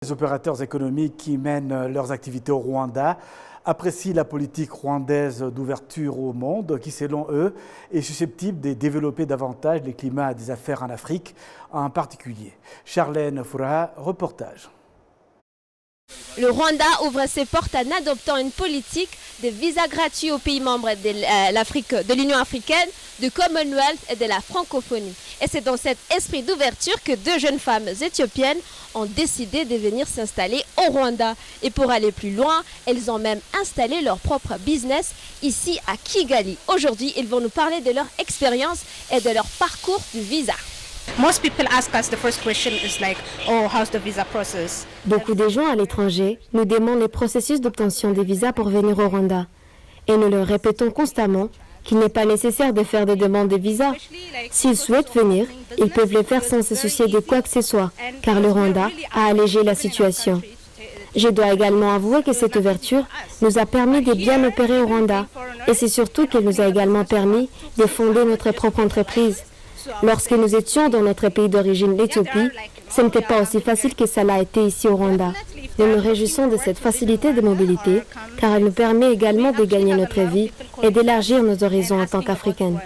Les opérateurs économiques qui mènent leurs activités au Rwanda apprécient la politique rwandaise d'ouverture au monde qui, selon eux, est susceptible de développer davantage les climats des affaires en Afrique en particulier. Charlène Fouraha, reportage. Le Rwanda ouvre ses portes en adoptant une politique de visas gratuits aux pays membres de l'Union africaine, du Commonwealth et de la francophonie. Et c'est dans cet esprit d'ouverture que deux jeunes femmes éthiopiennes ont décidé de venir s'installer au Rwanda. Et pour aller plus loin, elles ont même installé leur propre business ici à Kigali. Aujourd'hui, ils vont nous parler de leur expérience et de leur parcours du visa. Most people ask us, the first question is like, oh, how's the visa process? Beaucoup de gens à l'étranger nous demandent les processus d'obtention des visas pour venir au Rwanda. Et nous leur répétons constamment qu'il n'est pas nécessaire de faire des demandes de visa. S'ils souhaitent venir, ils peuvent le faire sans se soucier de quoi que ce soit, car le Rwanda a allégé la situation. Je dois également avouer que cette ouverture nous a permis de bien opérer au Rwanda. Et c'est surtout qu'elle nous a également permis de fonder notre propre entreprise. Lorsque nous étions dans notre pays d'origine, l'Éthiopie, ce n'était pas aussi facile que ça l'a été ici au Rwanda. Nous nous réjouissons de cette facilité de mobilité, car elle nous permet également de gagner notre vie et d'élargir nos horizons en tant qu'Africaines.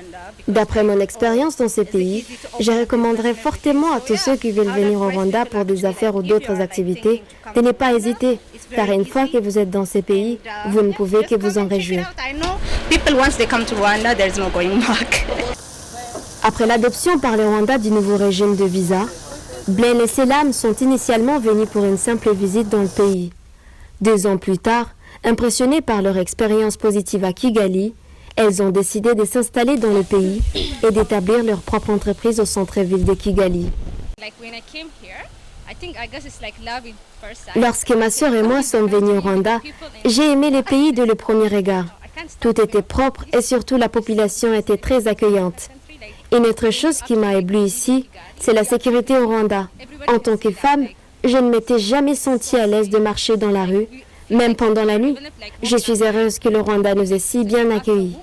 D'après mon expérience dans ces pays, je recommanderais fortement à tous ceux qui veulent venir au Rwanda pour des affaires ou d'autres activités de ne pas hésiter, car une fois que vous êtes dans ces pays, vous ne pouvez que vous en réjouir. Après l'adoption par le Rwanda du nouveau régime de visa, Blaine et Selam sont initialement venus pour une simple visite dans le pays. 2 ans plus tard, impressionnées par leur expérience positive à Kigali, elles ont décidé de s'installer dans le pays et d'établir leur propre entreprise au centre-ville de Kigali. Lorsque ma sœur et moi sommes venus au Rwanda, j'ai aimé le pays dès le premier regard. Tout était propre et surtout la population était très accueillante. Une autre chose qui m'a ébloui ici, c'est la sécurité au Rwanda. En tant que femme, je ne m'étais jamais sentie à l'aise de marcher dans la rue, même pendant la nuit. Je suis heureuse que le Rwanda nous ait si bien accueillis.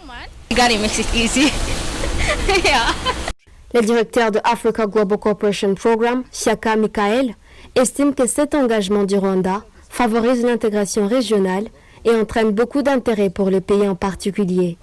Le directeur de Africa Global Cooperation Program, Siaka Michael, estime que cet engagement du Rwanda favorise l'intégration régionale et entraîne beaucoup d'intérêt pour le pays en particulier.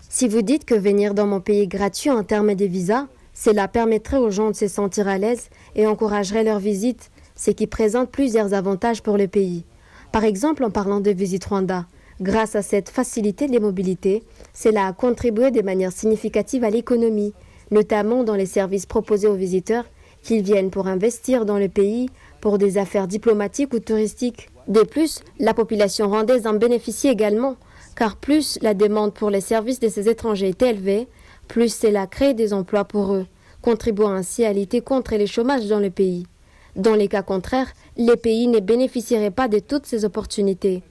Si vous dites que venir dans mon pays est gratuit en termes de visa, cela permettrait aux gens de se sentir à l'aise et encouragerait leur visite, ce qui présente plusieurs avantages pour le pays. Par exemple, en parlant de Visite Rwanda, grâce à cette facilité de mobilité, cela a contribué de manière significative à l'économie, notamment dans les services proposés aux visiteurs, qu'ils viennent pour investir dans le pays, pour des affaires diplomatiques ou touristiques. De plus, la population rwandaise en bénéficie également, car plus la demande pour les services de ces étrangers est élevée, plus cela crée des emplois pour eux, contribuant ainsi à lutter contre le chômage dans le pays. Dans les cas contraires, les pays ne bénéficieraient pas de toutes ces opportunités.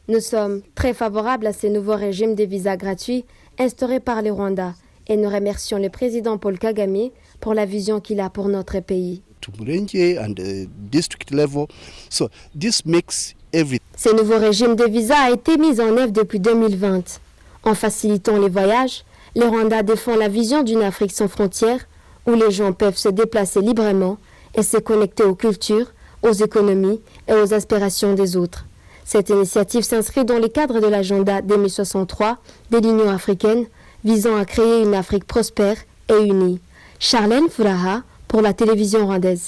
Nous sommes très favorables à ce nouveau régime de visas gratuits instauré par le Rwanda et nous remercions le président Paul Kagame pour la vision qu'il a pour notre pays. Ce nouveau régime de visa a été mis en œuvre depuis 2020. En facilitant les voyages, le Rwanda défend la vision d'une Afrique sans frontières où les gens peuvent se déplacer librement et se connecter aux cultures, aux économies et aux aspirations des autres. Cette initiative s'inscrit dans le cadre de l'agenda 2063 de l'Union africaine visant à créer une Afrique prospère et unie. Charlène Fouraha pour la télévision rwandaise.